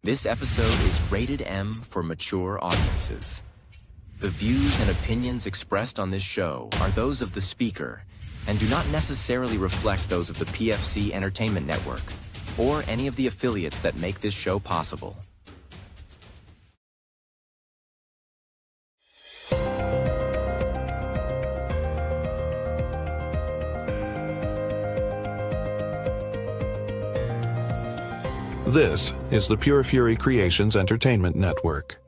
This episode is rated M for mature audiences. The views and opinions expressed on this show are those of the speaker and do not necessarily reflect those of the PFC Entertainment Network or any of the affiliates that make this show possible. This is the Pure Fury Creations Entertainment Network.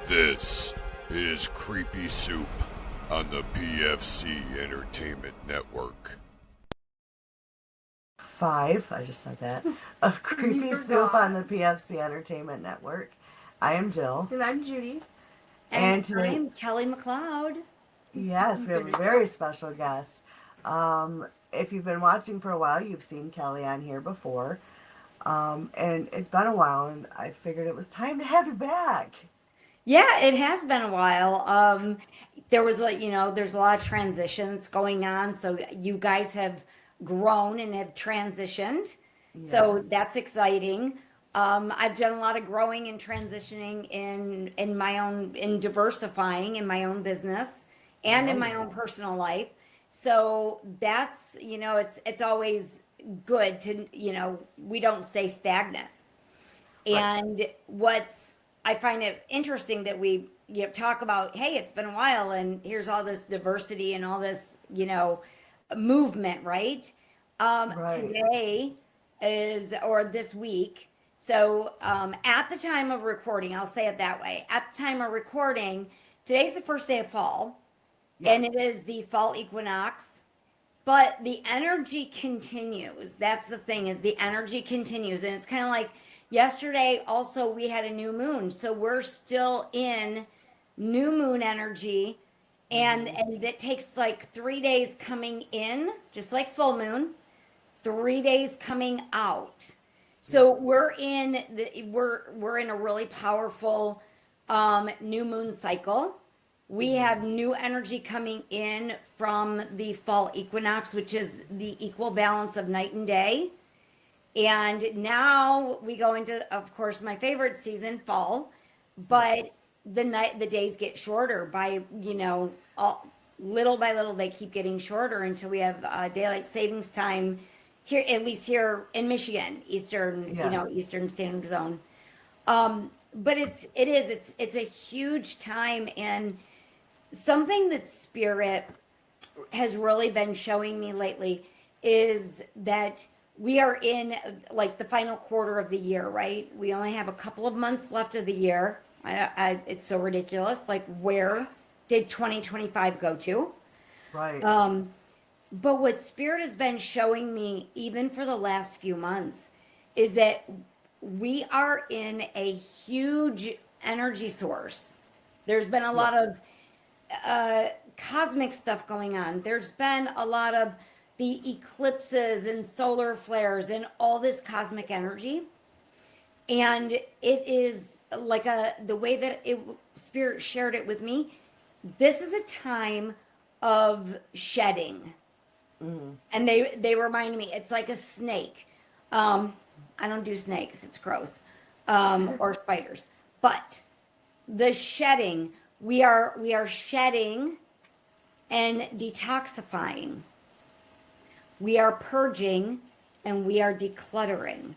This is Creepy Soup on the PFC Entertainment Network. 5, I just said that, of Creepy Soup on the PFC Entertainment Network. I am Jill. And I'm Judi. And today, I'm Kelly MacLeod. Yes, we have a very special guest. If you've been watching for a while, you've seen Kelly on here before. And it's been a while, and I figured it was time to have you back. Yeah, it has been a while. There was there's a lot of transitions going on. So you guys have grown and have transitioned. Yes. So that's exciting. I've done a lot of growing and transitioning in my own, in diversifying in my own business and in my own personal life. So that's, it's always good to, we don't stay stagnant. Right. And I find it interesting that we talk about, hey, it's been a while and here's all this diversity and all this, movement, right? Today or this week. So at the time of recording, I'll say it that way. At the time of recording, today's the first day of fall. Yes. And it is the fall equinox. But the energy continues. That's the thing, is the energy continues. And it's kind of like, yesterday, also, we had a new moon. So we're still in new moon energy. And it takes like 3 days coming in, just like full moon, 3 days coming out. So we're in a really powerful new moon cycle. We have new energy coming in from the fall equinox, which is the equal balance of night and day. And now we go into, of course, my favorite season, fall, but the days get shorter by, little by little, they keep getting shorter until we have daylight savings time here, at least here in Michigan, Eastern Standard Zone. But it's a huge time, and something that Spirit has really been showing me lately is that we are in like the final quarter of the year, right? We only have a couple of months left of the year. It's so ridiculous. Like, where did 2025 go to? Right. But what Spirit has been showing me, even for the last few months, is that we are in a huge energy source. There's been a lot of cosmic stuff going on. There's been a lot of the eclipses and solar flares and all this cosmic energy. And it is like the way that Spirit shared it with me, this is a time of shedding. And they remind me, it's like a snake. I don't do snakes, it's gross. Or spiders. But the shedding, we are shedding and detoxifying. We are purging and we are decluttering.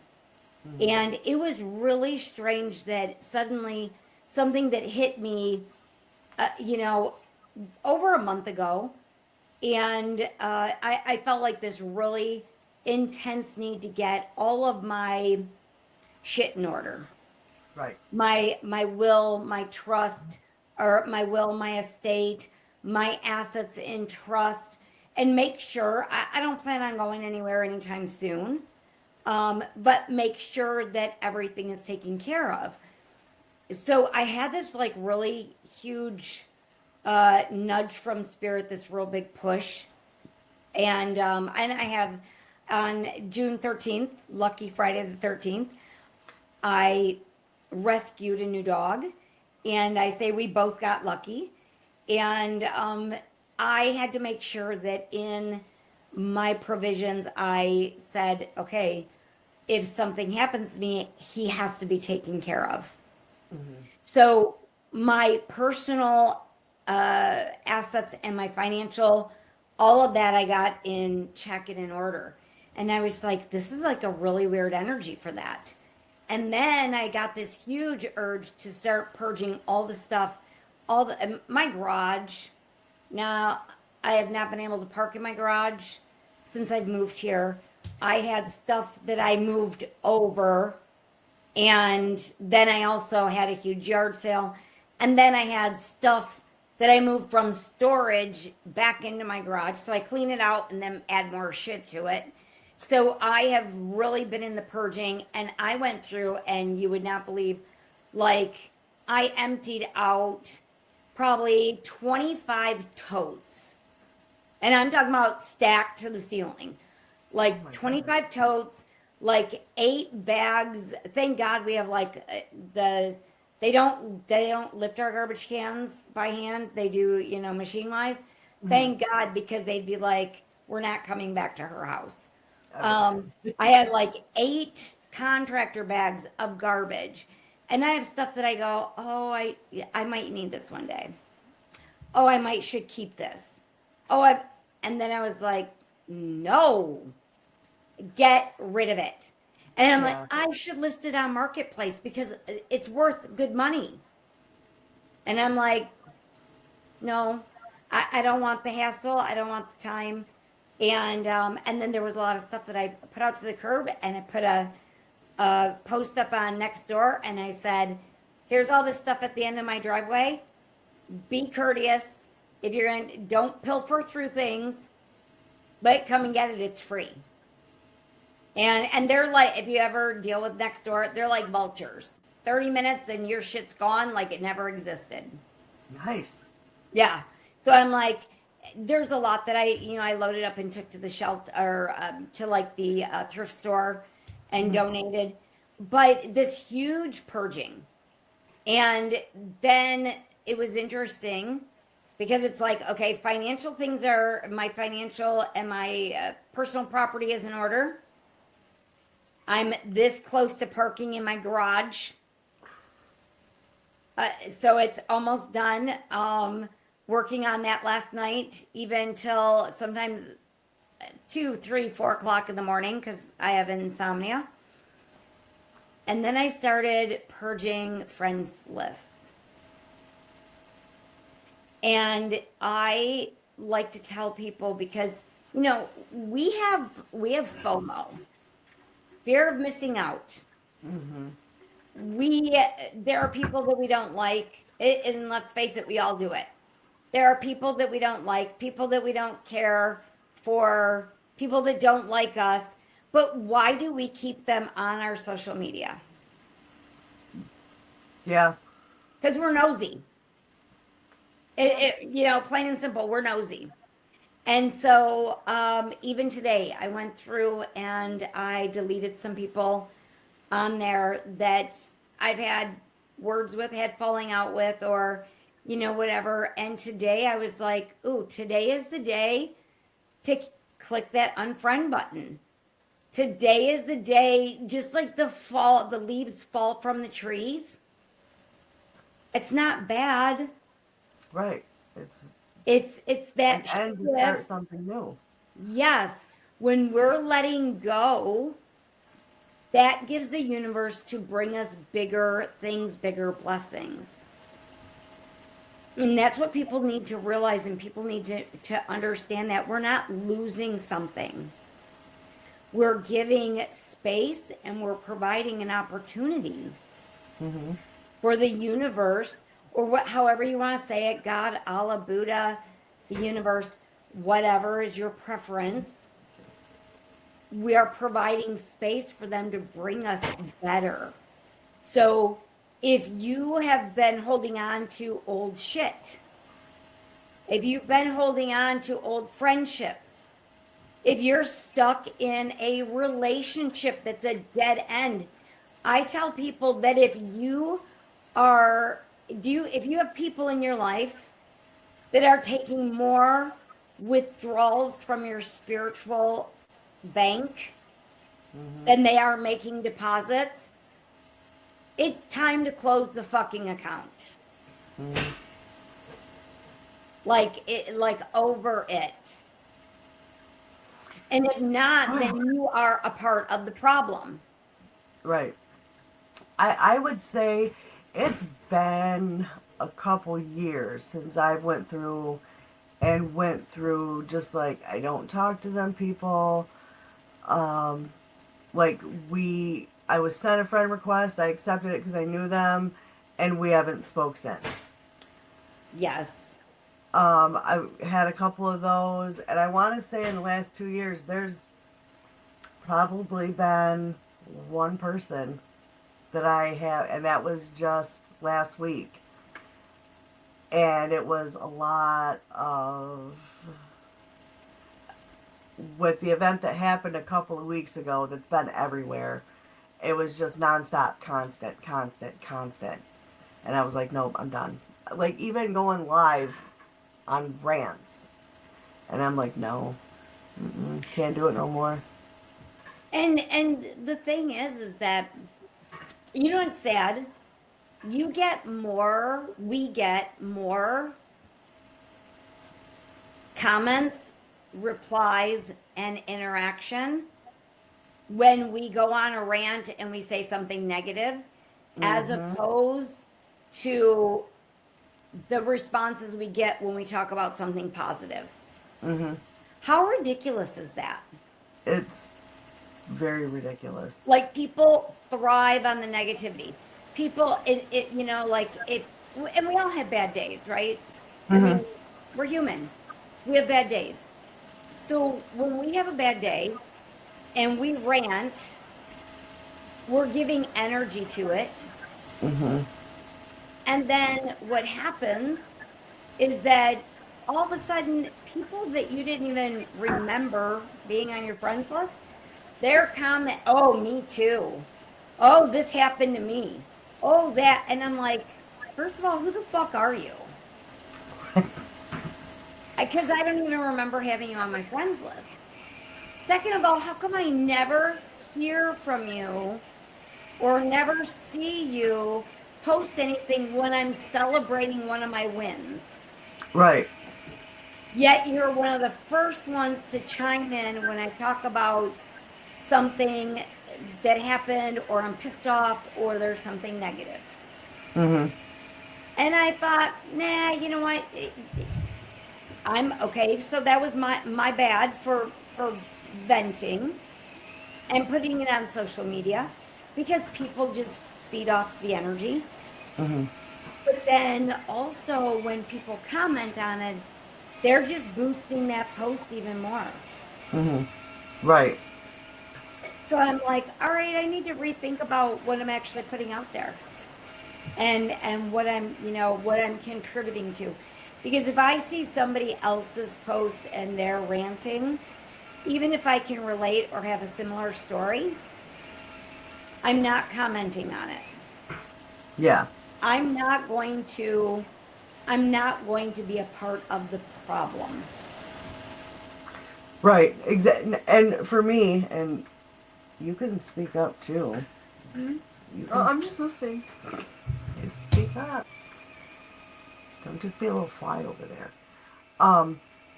And it was really strange that suddenly something that hit me, over a month ago. And I felt like this really intense need to get all of my shit in order. Right. My will, my trust, or my will, my estate, my assets in trust, and make sure I don't plan on going anywhere anytime soon. But make sure that everything is taken care of. So I had this like really huge nudge from spirit, this real big push, and I have on June 13th, lucky Friday the 13th, I rescued a new dog, and I say we both got lucky, and I had to make sure that in my provisions, I said, okay, if something happens to me, he has to be taken care of. So my personal assets and my financial, all of that I got in check and in order. And I was like, this is like a really weird energy for that. And then I got this huge urge to start purging all the stuff, my garage. Now, I have not been able to park in my garage since I've moved here. I had stuff that I moved over, and then I also had a huge yard sale, and then I had stuff that I moved from storage back into my garage. So I clean it out and then add more shit to it. So I have really been in the purging, and I went through, and you would not believe, like, I emptied out probably 25 totes. And I'm talking about stacked to the ceiling. Like 25 totes, like 8 bags. Thank God we have like they don't lift our garbage cans by hand. They do, machine wise. Thank God, because they'd be like, we're not coming back to her house. I had like 8 contractor bags of garbage, and I have stuff that I go, oh, I might need this one day. Oh, I should keep this. And then I was like, no, get rid of it. And I'm like, I should list it on Marketplace because it's worth good money. And I'm like, no, I don't want the hassle. I don't want the time. And then there was a lot of stuff that I put out to the curb, and I put a post up on Nextdoor, and I said, here's all this stuff at the end of my driveway. Be courteous. If you're in, don't pilfer through things, but come and get it. It's free. And they're like, if you ever deal with Nextdoor, they're like vultures. 30 minutes and your shit's gone like it never existed. Nice. Yeah. So I'm like, there's a lot that I loaded up and took to the shelter, or to like the thrift store and donated. But this huge purging. And then it was interesting because it's like, okay, financial things are, my financial and my personal property is in order. I'm this close to parking in my garage. So it's almost done. Working on that last night, even till sometimes 2, 3, 4 o'clock in the morning because I have insomnia. And then I started purging friends lists. And I like to tell people, because we have FOMO, fear of missing out. There are people that we don't like, and let's face it, we all do it. There are people that we don't like, people that we don't care for, people that don't like us. But why do we keep them on our social media? Yeah. Because we're nosy. Plain and simple, we're nosy. And so even today, I went through and I deleted some people on there that I've had words with, had falling out with, or, whatever. And today I was like, ooh, today is the day to click that unfriend button. Today is the day, just like the leaves fall from the trees. It's not bad. Right. It's that and to start something new. Yes. When we're letting go, that gives the universe to bring us bigger things, bigger blessings. And that's what people need to realize, and people need to understand that we're not losing something. we're giving space and we're providing an opportunity for the universe, or however you want to say it, God, Allah, Buddha, the universe, whatever is your preference. We are providing space for them to bring us better. So if you have been holding on to old shit, if you've been holding on to old friendships, if you're stuck in a relationship that's a dead end, I tell people that if you have people in your life that are taking more withdrawals from your spiritual bank than they are making deposits, it's time to close the fucking account. Like over it. And if not, then you are a part of the problem. Right. I would say it's been a couple years since I went through just like, I don't talk to them people. I was sent a friend request, I accepted it because I knew them, and we haven't spoke since. Yes. I had a couple of those, and I want to say in the last 2 years, there's probably been one person that I have, and that was just last week. And it was a lot of, with the event that happened a couple of weeks ago that's been everywhere, it was just nonstop, constant. And I was like, nope, I'm done. Like, even going live on rants. And I'm like, no, can't do it no more. And the thing is that, you know what's sad? We get more comments, replies, and interaction when we go on a rant and we say something negative, as opposed to the responses we get when we talk about something positive. How ridiculous is that? It's very ridiculous. Like, people thrive on the negativity. People, and we all have bad days, right? I mean, we're human. We have bad days. So when we have a bad day and we rant, we're giving energy to it. And then what happens is that all of a sudden, people that you didn't even remember being on your friends list, their comment, oh, me too. Oh, this happened to me. Oh, that. And I'm like, first of all, who the fuck are you? Because I don't even remember having you on my friends list. Second of all, how come I never hear from you or never see you post anything when I'm celebrating one of my wins? Right. Yet you're one of the first ones to chime in when I talk about something that happened, or I'm pissed off, or there's something negative. And I thought, nah, you know what? I'm okay. So that was my bad for venting and putting it on social media, because people just feed off the energy. But then also when people comment on it, they're just boosting that post even more. Right. So I'm like, all right, I need to rethink about what I'm actually putting out there, and what I'm contributing to. Because if I see somebody else's post and they're ranting, even if I can relate or have a similar story, I'm not commenting on it. Yeah. I'm not going to be a part of the problem. Right. Exactly. And for me, and you can speak up too. I'm just listening. Speak up. Don't just be a little fly over there.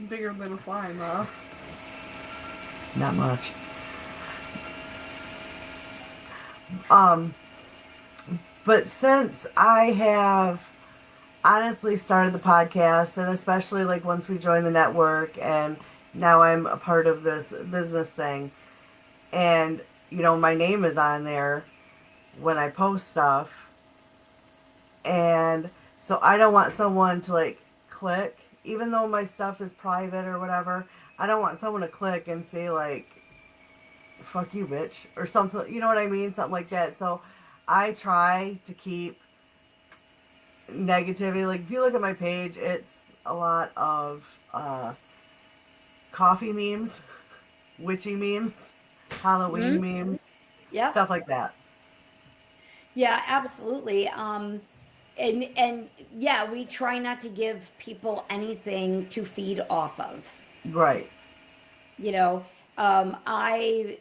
Bigger than a fly, Ma. Not much. But since I have honestly started the podcast, and especially like once we joined the network, and now I'm a part of this business thing, And, my name is on there when I post stuff. And so I don't want someone to like click, even though my stuff is private or whatever. I don't want someone to click and say like, fuck you, bitch, or something. You know what I mean? Something like that. So I try to keep negativity. Like, if you look at my page, it's a lot of coffee memes, witchy memes, Halloween memes, Yeah. stuff like that. Yeah, absolutely. And yeah, we try not to give people anything to feed off of. Right. I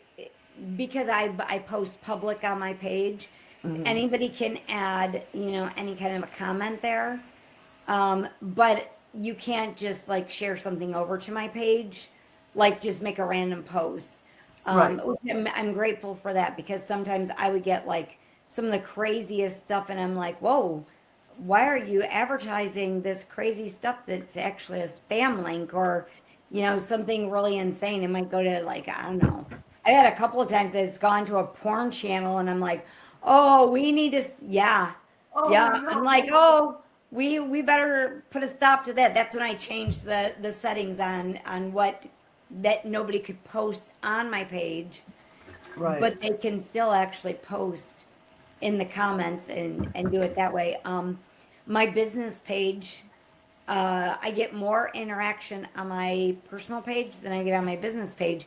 because I post public on my page, anybody can add, any kind of a comment there. But you can't just like share something over to my page, like just make a random post. Right. I'm grateful for that, because sometimes I would get like some of the craziest stuff and I'm like, whoa, why are you advertising this crazy stuff that's actually a spam link, or, something really insane? It might go to like, I don't know. I had a couple of times that it's gone to a porn channel and I'm like, oh, we need to, yeah. Oh, Yeah. no. I'm like, oh, we better put a stop to that. That's when I changed the settings on what, that nobody could post on my page, Right. but they can still actually post in the comments and do it that way. My business page, I get more interaction on my personal page than I get on my business page.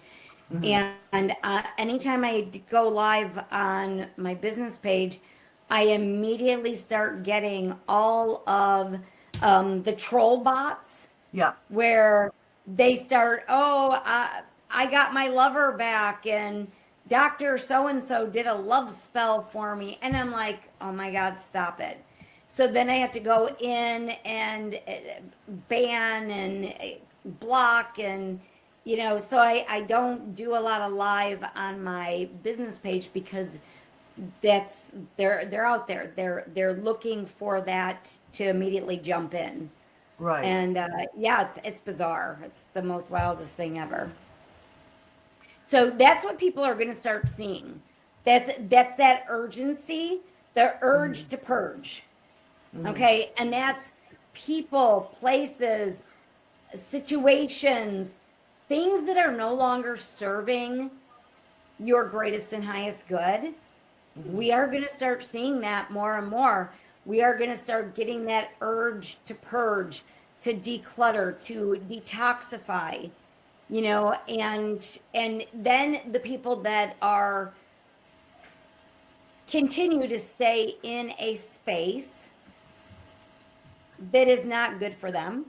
And anytime I go live on my business page, I immediately start getting all of the troll bots. Yeah. Where they start, oh, I got my lover back, and Dr. So-and-so did a love spell for me. And I'm like, oh my God, stop it. So then I have to go in and ban and block, and, so I don't do a lot of live on my business page, because they're out there. They're looking for that to immediately jump in. Right. And yeah, it's bizarre. It's the most wildest thing ever. So that's what people are going to start seeing. That's that urgency, the urge to purge. Okay, and that's people, places, situations, things that are no longer serving your greatest and highest good. We are going to start seeing that more and more. We are going to start getting that urge to purge, to declutter, to detoxify, and then the people that are continue to stay in a space that is not good for them,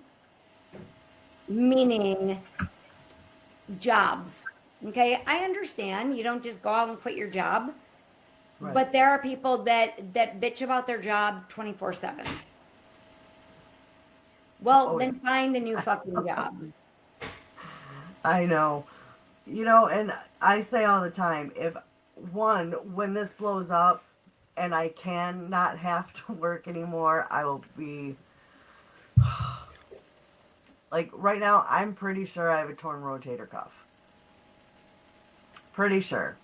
meaning jobs. Okay, I understand you don't just go out and quit your job. Right. But there are people that bitch about their job 24/7. Well, then find a new fucking job. I know. And I say all the time, when this blows up and I can not have to work anymore, I will be... Like, right now, I'm pretty sure I have a torn rotator cuff. Pretty sure.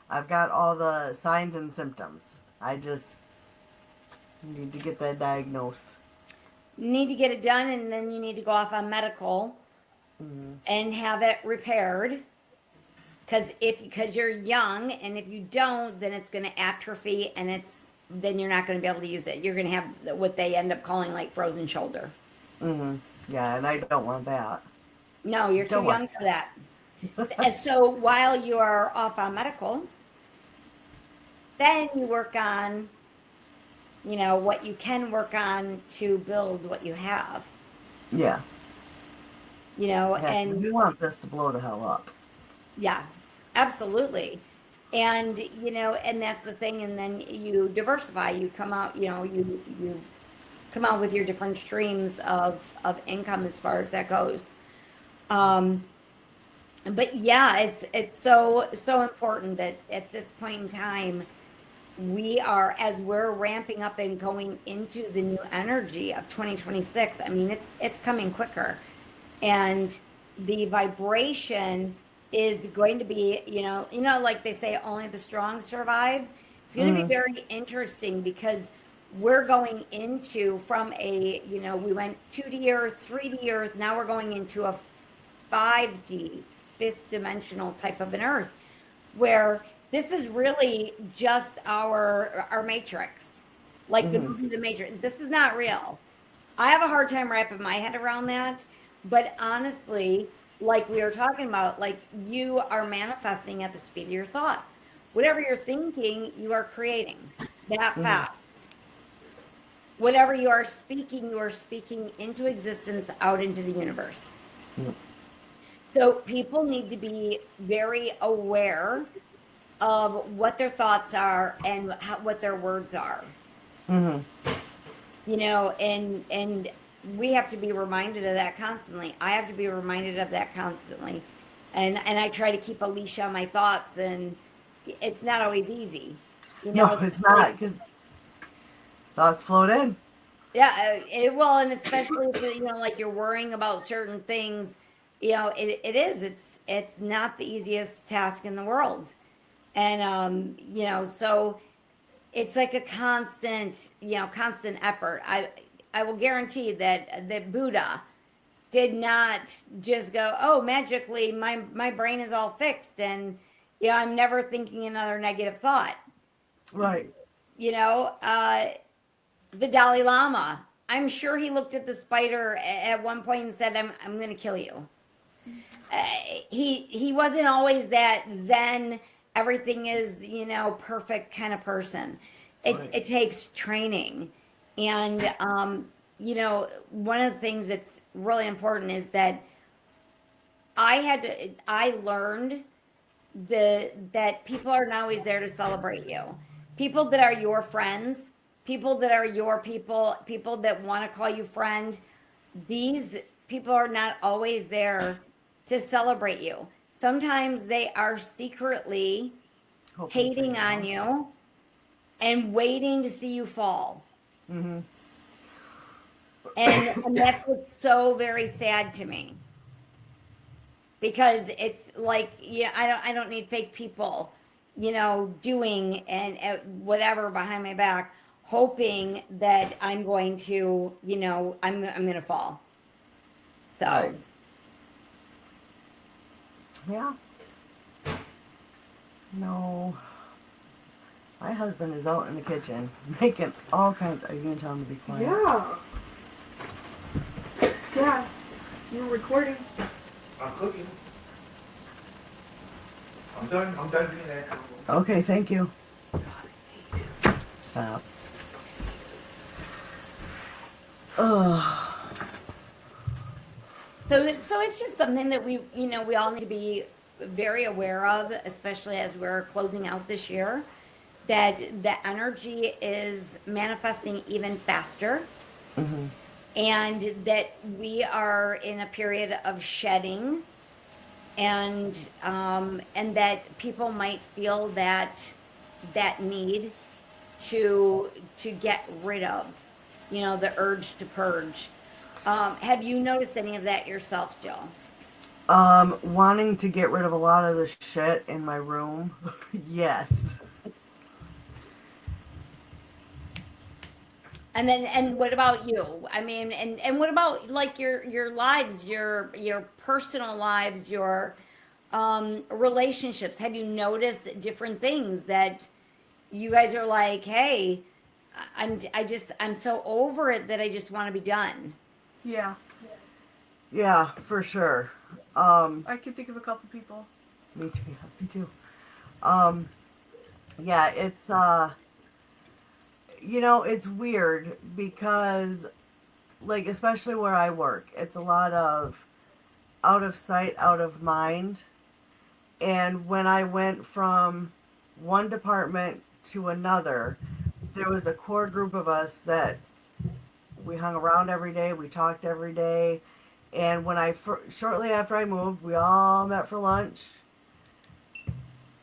I've got all the signs and symptoms. I just need to get that diagnosed. You need to get it done, and then you need to go off on medical and have it repaired. Because you're young, and if you don't, then it's going to atrophy, and then you're not going to be able to use it. You're going to have what they end up calling like frozen shoulder. Yeah, and I don't want that. No, you're too young for that. And so while you are off on medical, then you work on, what you can work on to build what you have. Yeah. And you want this to blow the hell up. Yeah, absolutely. And, and that's the thing. And then you diversify, you come out, you come out with your different streams of income as far as that goes. But yeah, it's so important that at this point in time, as we're ramping up and going into the new energy of 2026, I mean, it's coming quicker. And the vibration is going to be, like they say, only the strong survive. It's going to be very interesting because we're going into from we went 2D Earth, 3D Earth, now we're going into a 5D, fifth dimensional type of an Earth, where this is really just our matrix, like the movie The Matrix. This is not real. I have a hard time wrapping my head around that, but honestly, like we were talking about, like you are manifesting at the speed of your thoughts. Whatever you're thinking, you are creating that fast. Whatever you are speaking into existence out into the universe. So people need to be very aware of what their thoughts are and what their words are. And we have to be reminded of that constantly. I have to be reminded of that constantly. And I try to keep a leash on my thoughts, and it's not always easy. No, it's not, because thoughts float in. Yeah, it will, and especially if like you're worrying about certain things, it's not the easiest task in the world, and so it's like a constant effort. I will guarantee that Buddha did not just go, oh, magically my brain is all fixed and I'm never thinking another negative thought. Right. The Dalai Lama, I'm sure he looked at the spider at one point and said, I'm going to kill you. He wasn't always that Zen, everything is, perfect kind of person. It takes training. And, one of the things that's really important is that I learned that people are not always there to celebrate you. People that are your friends, people that are your people that want to call you friend, these people are not always there to celebrate you. Sometimes they are secretly hating on you and waiting to see you fall. And that's what's so very sad to me, because it's like, I don't need fake people, doing and whatever behind my back, hoping that I'm going to, I'm going to fall. So. Right. Yeah. No. My husband is out in the kitchen making all kinds. Are you going to tell him to be quiet? Yeah. Yeah. You're recording. I'm cooking. I'm done doing that. Okay, thank you. Stop. Ugh. So it's just something that we all need to be very aware of, especially as we're closing out this year, that the energy is manifesting even faster. And that we are in a period of shedding, and that people might feel that need to get rid of, the urge to purge. Have you noticed any of that yourself, Jill? Wanting to get rid of a lot of the shit in my room. Yes. And what about you? I mean, and what about like your lives, your personal lives, your relationships? Have you noticed different things that you guys are like, hey, I'm so over it that I just want to be done? Yeah. Yeah, for sure. I can think of a couple people. Me too. Me too. Yeah, it's it's weird because, like, especially where I work, it's a lot of out of sight, out of mind. And when I went from one department to another, there was a core group of us that we hung around every day, we talked every day. And when shortly after I moved, we all met for lunch.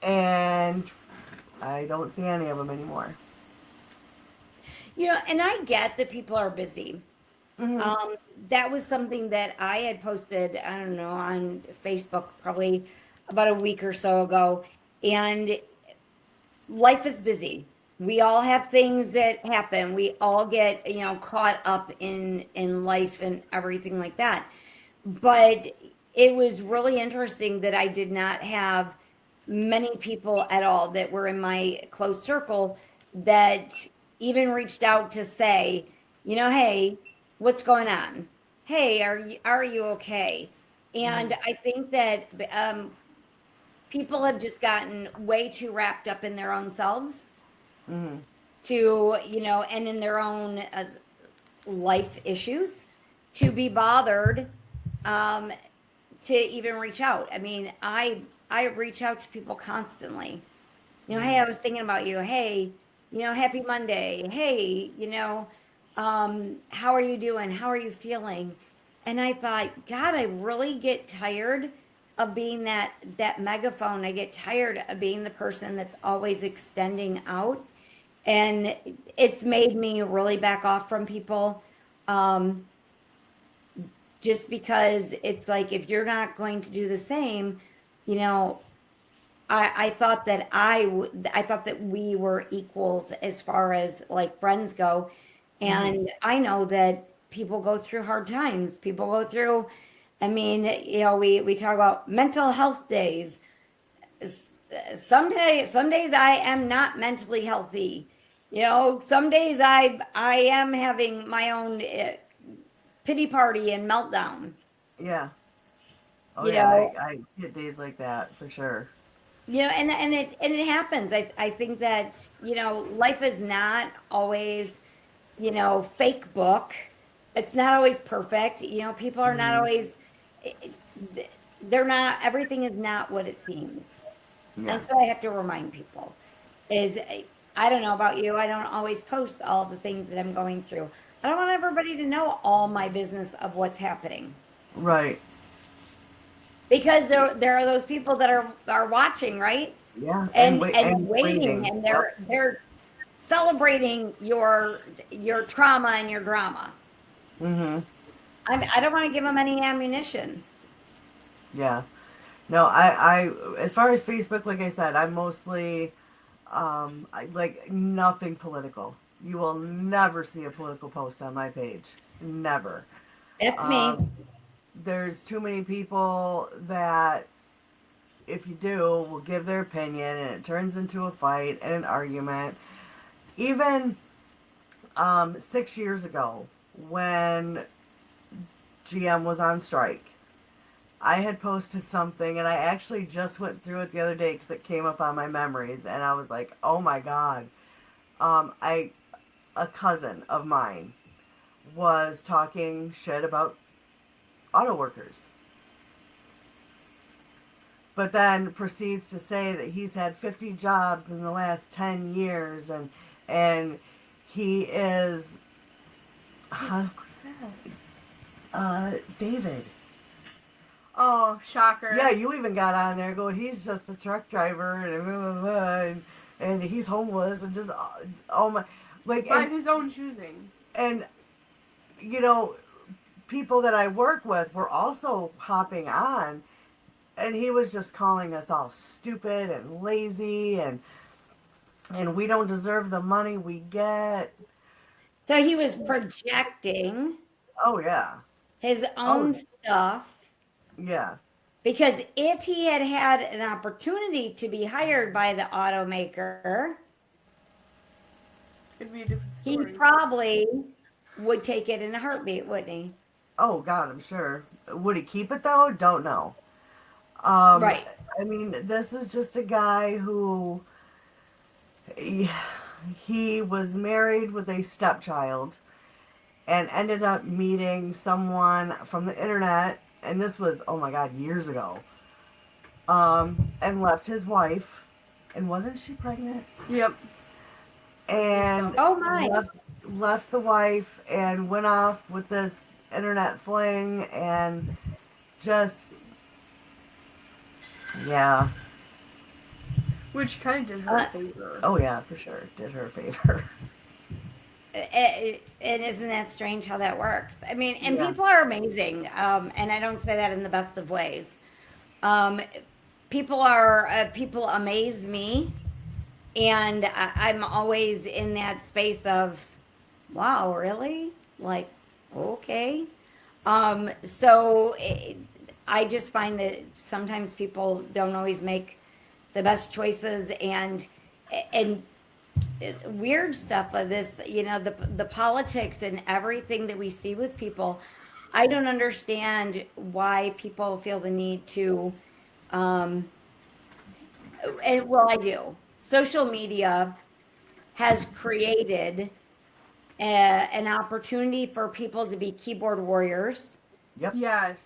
And I don't see any of them anymore. And I get that people are busy. That was something that I had posted, I don't know, on Facebook probably about a week or so ago, and life is busy. We all have things that happen. We all get, caught up in life and everything like that. But it was really interesting that I did not have many people at all that were in my close circle that even reached out to say, hey, what's going on? Hey, are you okay? And I think that people have just gotten way too wrapped up in their own selves to, and in their own life issues to be bothered to even reach out. I mean, I reach out to people constantly. Hey, I was thinking about you. Hey, happy Monday. Hey, how are you doing? How are you feeling? And I thought, God, I really get tired of being that megaphone. I get tired of being the person that's always extending out. And it's made me really back off from people. Just because it's like, if you're not going to do the same, I thought that I thought that we were equals as far as like friends go. And I know that people go through hard times. People go through, I mean, we talk about mental health days. Some days I am not mentally healthy. Some days I am having my own pity party and meltdown. Yeah. Oh, I get days like that for sure. And it happens. I think that, life is not always, fake book. It's not always perfect. People are not always, they're not, everything is not what it seems. Yeah. And so I have to remind people I don't know about you. I don't always post all the things that I'm going through. I don't want everybody to know all my business of what's happening. Right. Because there are those people that are watching, right? Yeah. And waiting, and they're celebrating your trauma and your drama. I don't want to give them any ammunition. Yeah. No, I as far as Facebook, like I said, I'm mostly like nothing political. You will never see a political post on my page. Never. That's me. There's too many people that, if you do, will give their opinion and it turns into a fight and an argument. Even 6 years ago, when GM was on strike, I had posted something, and I actually just went through it the other day because it came up on my memories, and I was like, oh my God. A cousin of mine was talking shit about auto workers, but then proceeds to say that he's had 50 jobs in the last 10 years, and he is David. Oh, shocker. Yeah, you even got on there going, he's just a truck driver and blah, blah, blah, and he's homeless and just, oh my, like, By his own choosing. And people that I work with were also hopping on, and he was just calling us all stupid and lazy, and we don't deserve the money we get. So he was projecting Oh yeah. his own stuff. Yeah. Because if he had had an opportunity to be hired by the automaker, It'd be a different he story. probably would take it in a heartbeat, wouldn't he? Oh God, I'm sure. Would he keep it though? Don't know. Right. I mean, this is just a guy who he was married with a stepchild and ended up meeting someone from the internet, and this was, oh my God, years ago. And left his wife, and wasn't she pregnant? Yep. And oh my, left the wife and went off with this internet fling, and just, yeah. Which kind of did her a favor. Oh yeah, for sure, did her a favor. and isn't that strange how that works? I mean, and Yeah. people are amazing, and I don't say that in the best of ways. people amaze me, and I'm always in that space of, wow, really? Like, okay. So I just find that sometimes people don't always make the best choices, and weird stuff of this, the politics and everything that we see with people. I don't understand why people feel the need to, um, and well, I do. Social media has created an opportunity for people to be keyboard warriors Yep. Yes.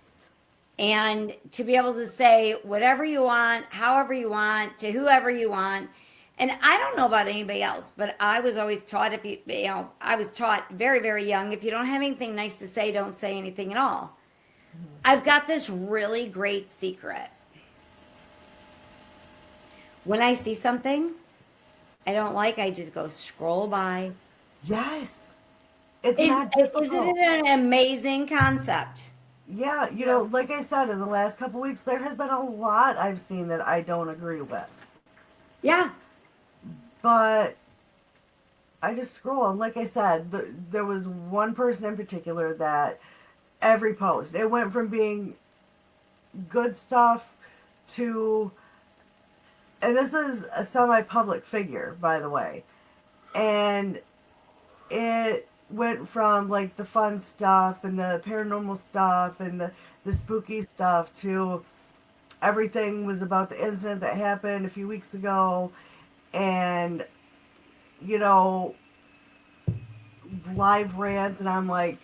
and to be able to say whatever you want, however you want, to whoever you want. And I don't know about anybody else, but I was always taught, I was taught very, very young, if you don't have anything nice to say, don't say anything at all. I've got this really great secret. When I see something I don't like, I just go scroll by. Yes. It's not difficult. Isn't it an amazing concept? Yeah, you know, like I said, in the last couple weeks, there has been a lot I've seen that I don't agree with. Yeah. But I just scroll, and like I said, there was one person in particular that every post, it went from being good stuff to, and this is a semi-public figure, by the way, and it went from like the fun stuff and the paranormal stuff and the spooky stuff to everything was about the incident that happened a few weeks ago, and you know, live rants, and I'm like,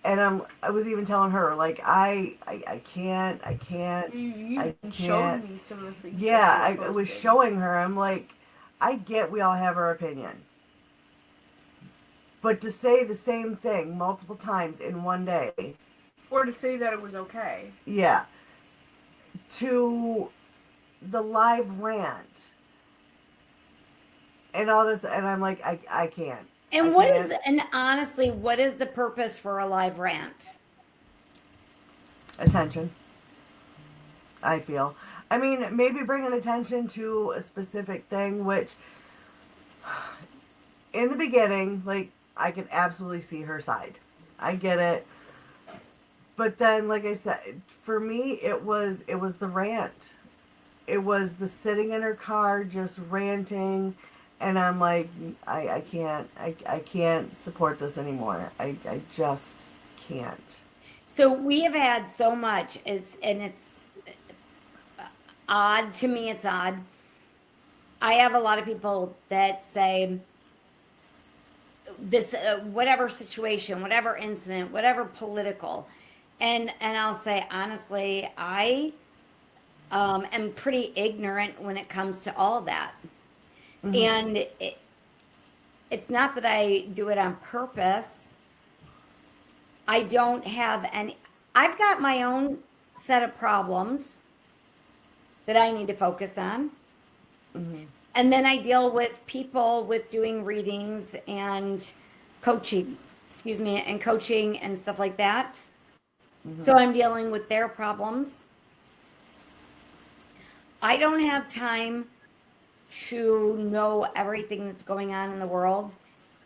and I was even telling her, like, I can't You I showed can't. me some of the things. Yeah, that I you was posted. showing her, I'm like, I get we all have our opinion, but to say the same thing multiple times in one day, Or to say that it was okay. yeah, to the live rant and all this, and I'm like, I can't. And I can't. and honestly, what is the purpose for a live rant? Attention, I feel. I mean, maybe bringing attention to a specific thing, which in the beginning, like, I could absolutely see her side. I get it. But then, like I said, for me, it was the rant. It was the sitting in her car just ranting, and I'm like, I can't support this anymore. I just can't. So we have had so much. It's odd to me. It's odd. I have a lot of people that say this, whatever situation, whatever incident, whatever political, and I'll say honestly, I am pretty ignorant when it comes to all that. Mm-hmm. And it's not that I do it on purpose. I don't have any, I've got my own set of problems that I need to focus on. Mm-hmm. And then I deal with people with doing readings and coaching, and coaching and stuff like that. Mm-hmm. So I'm dealing with their problems. I don't have time to know everything that's going on in the world.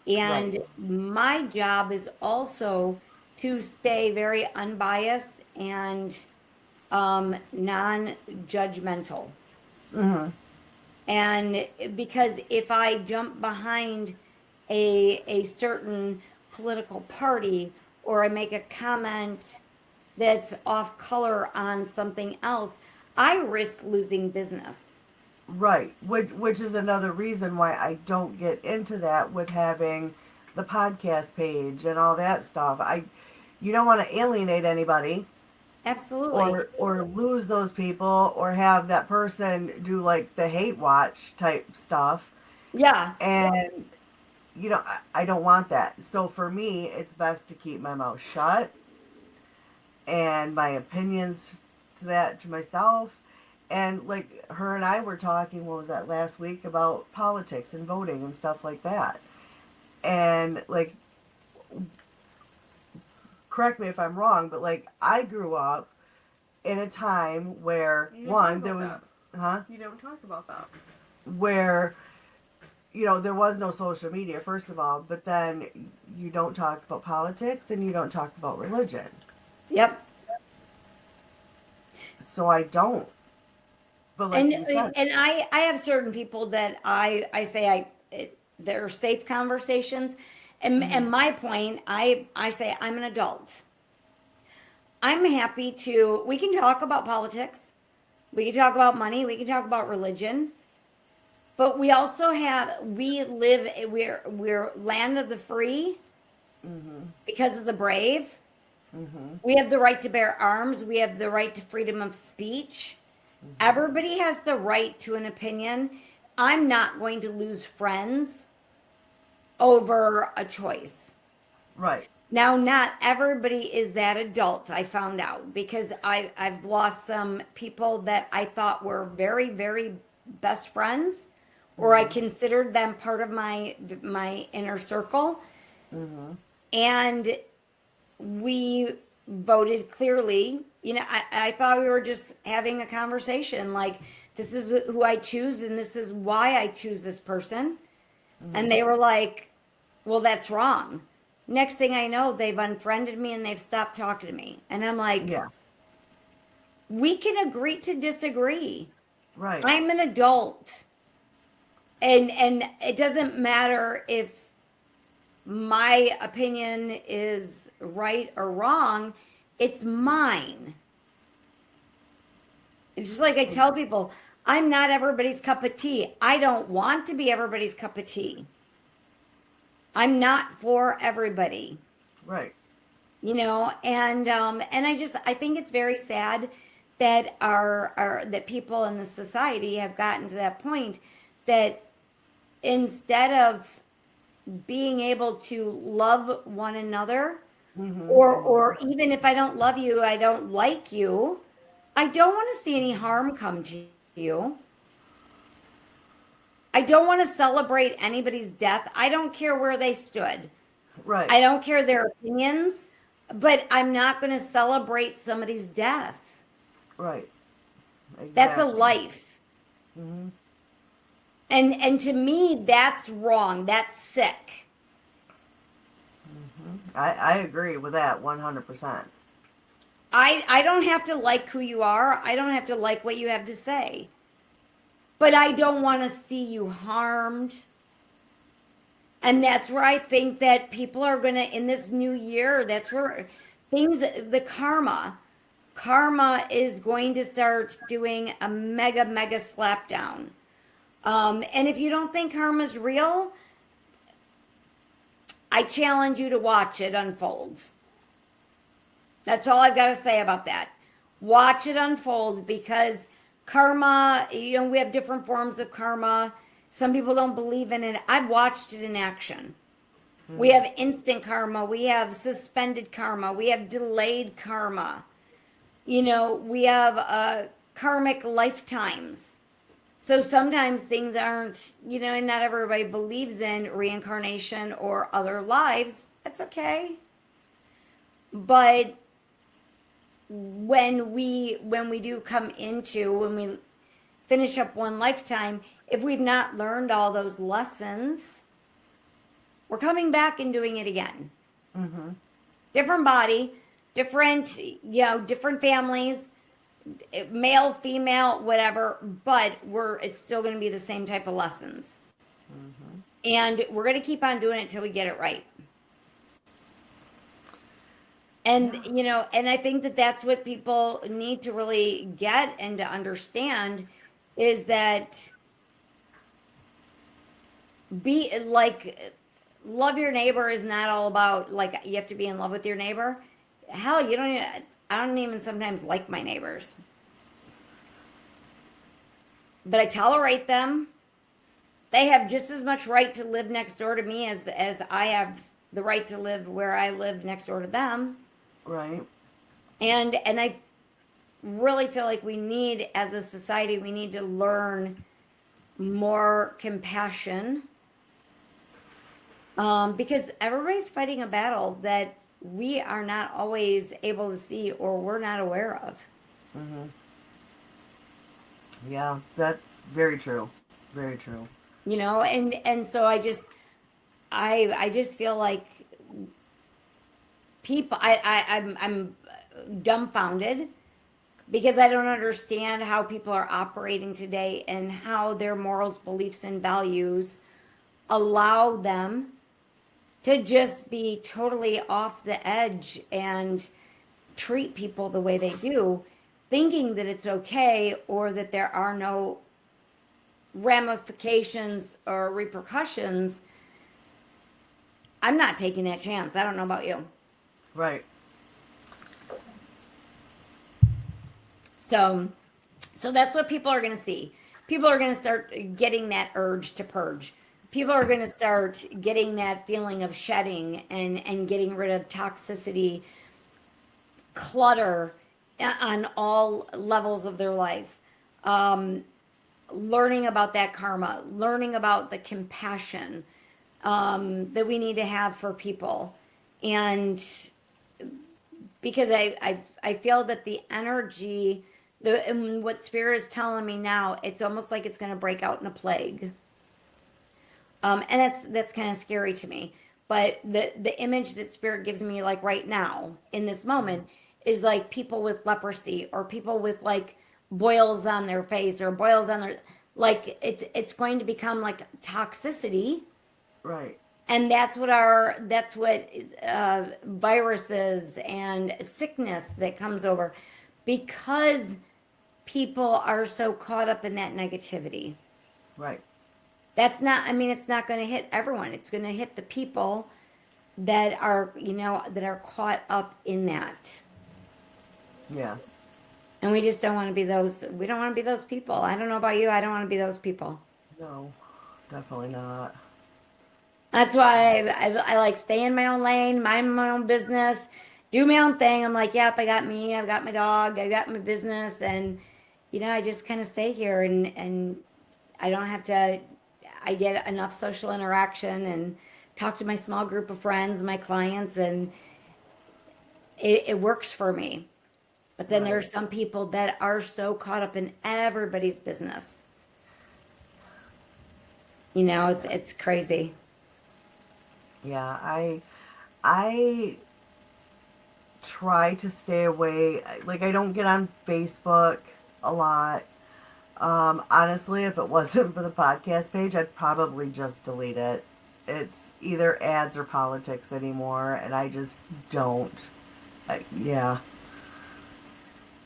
And right. My job is also to stay very unbiased and non-judgmental. Mm-hmm. And because if I jump behind a certain political party, or I make a comment that's off color on something else, I risk losing business. Right, which is another reason why I don't get into that with having the podcast page and all that stuff. You don't want to alienate anybody. Absolutely. Or lose those people, or have that person do like the hate watch type stuff. Yeah. And, you know, I don't want that. So for me, it's best to keep my mouth shut and my opinions to myself. And like her and I were talking, what was that, last week, about politics and voting and stuff like that. And like, correct me if I'm wrong, but like I grew up in a time where, You don't one, talk there was, about huh? You don't talk about that. Where, there was no social media, first of all, but then you don't talk about politics and you don't talk about religion. Yep. So I don't. But like And you said, and I have certain people that I say they're safe conversations. And my point, I say I'm an adult. I'm happy to, we can talk about politics. We can talk about money. We can talk about religion. But we also we're land of the free because of the brave. We have the right to bear arms. We have the right to freedom of speech. Everybody has the right to an opinion. I'm not going to lose friends over a choice. right. Now, not everybody is that adult, I found out, because I've lost some people that I thought were very, very best friends, or I considered them part of my inner circle. And we voted clearly. I thought we were just having a conversation like, this is who I choose and this is why I choose this person. And they were like, well, that's wrong. Next thing I know, they've unfriended me and they've stopped talking to me. And I'm like, Yeah. we can agree to disagree. Right. I'm an adult. And it doesn't matter if my opinion is right or wrong, it's mine. It's just like I tell people, I'm not everybody's cup of tea. I don't want to be everybody's cup of tea. I'm not for everybody. Right. And I think it's very sad that that people in the society have gotten to that point that instead of being able to love one another, or even if I don't love you, I don't like you, I don't want to see any harm come to you. I don't want to celebrate anybody's death. I don't care where they stood. Right. I don't care their opinions, but I'm not going to celebrate somebody's death. Right. Exactly. That's a life. And to me, that's wrong. That's sick. I agree with that 100%. I don't have to like who you are. I don't have to like what you have to say. But I don't want to see you harmed. And that's where I think that people are going to, in this new year, that's where the karma is going to start doing a mega, mega slapdown. And if you don't think karma's real, I challenge you to watch it unfold. That's all I've got to say about that. Watch it unfold, because karma, we have different forms of karma. Some people don't believe in it. I've watched it in action. We have instant karma. We have suspended karma. We have delayed karma. We have karmic lifetimes. So sometimes things aren't, and not everybody believes in reincarnation or other lives. That's okay. But when we when we finish up one lifetime, if we've not learned all those lessons, we're coming back and doing it again. Different body, different, different families, male, female, whatever, but it's still going to be the same type of lessons. And we're going to keep on doing it till we get it right. And, and I think that that's what people need to really get and to understand, is that love your neighbor is not all about, like, you have to be in love with your neighbor. Hell, I don't even sometimes like my neighbors. But I tolerate them. They have just as much right to live next door to me as I have the right to live where I live next door to them. Right. And I really feel like we need, as a society, we need to learn more compassion. Because everybody's fighting a battle that we are not always able to see or we're not aware of. Mm-hmm. Yeah, that's very true. Very true. You know, and so I just feel like people I'm dumbfounded because I don't understand how people are operating today and how their morals, beliefs, and values allow them to just be totally off the edge and treat people the way they do, thinking that it's okay or that there are no ramifications or repercussions. I'm not taking that chance. I don't know about you. Right. So that's what people are going to see. People are going to start getting that urge to purge. People are going to start getting that feeling of shedding and getting rid of toxicity, clutter on all levels of their life. Learning about that karma, learning about the compassion that we need to have for people. And because I feel that the energy, and what Spirit is telling me now, it's almost like it's going to break out in a plague. And that's kind of scary to me. But the image that Spirit gives me, like right now in this moment, is like people with leprosy or people with like boils on their face or boils on their, like it's going to become like toxicity. Right. And that's what viruses and sickness that comes over because people are so caught up in that negativity. Right. That's not, I mean, it's not going to hit everyone. It's going to hit the people that are, you know, that are caught up in that. Yeah. And we just don't want to be those, we don't want to be those people. I don't know about you. I don't want to be those people. No, definitely not. That's why I like stay in my own lane, mind my own business, do my own thing. I'm like, yep, I got me, I've got my dog, I got my business. And, you know, I just kind of stay here and I don't have to, I get enough social interaction and talk to my small group of friends, my clients, and it works for me. But then there are some people that are so caught up in everybody's business. You know, it's crazy. Yeah, I try to stay away. Like, I don't get on Facebook a lot. Honestly, if it wasn't for the podcast page, I'd probably just delete it. It's either ads or politics anymore, and I just don't. Yeah.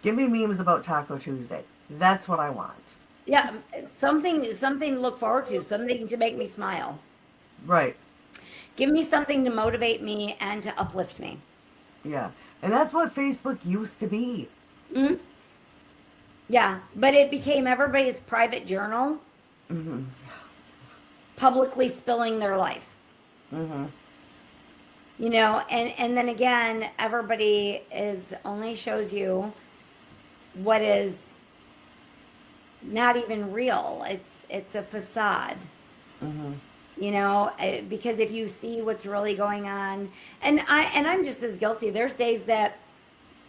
Give me memes about Taco Tuesday. That's what I want. Yeah, something to look forward to, something to make me smile. Right. Give me something to motivate me and to uplift me. Yeah. And that's what Facebook used to be. Mm-hmm. Yeah, but it became everybody's private journal, Mm-hmm. publicly spilling their life. Mm-hmm. You know, and then again, everybody is only shows you what is not even real. It's a facade. Mm-hmm. You know, because if you see what's really going on, and I'm just as guilty. There's days that,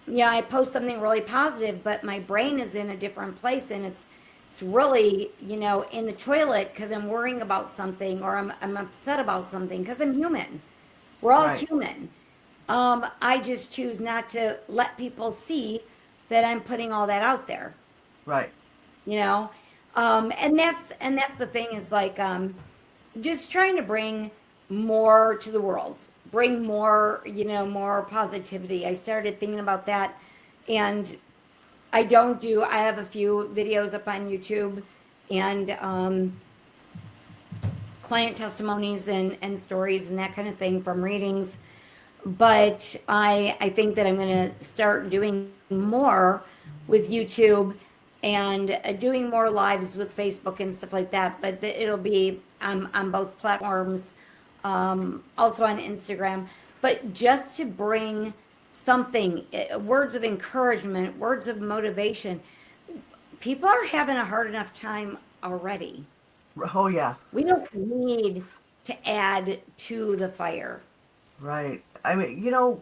you know, I post something really positive, but my brain is in a different place, and it's really, you know, in the toilet because I'm worrying about something or I'm upset about something because I'm human. We're all human. I just choose not to let people see that I'm putting all that out there. Right. You know, and that's the thing is like just trying to bring more to the world, bring more, you know, more positivity. I started thinking about that, and I have a few videos up on YouTube and client testimonies and stories and that kind of thing from readings. But I think that I'm going to start doing more with YouTube and doing more lives with Facebook and stuff like that. But it'll be on both platforms, also on Instagram. But just to bring something, words of encouragement, words of motivation. People are having a hard enough time already. Oh, yeah. We don't need to add to the fire. Right. I mean, you know,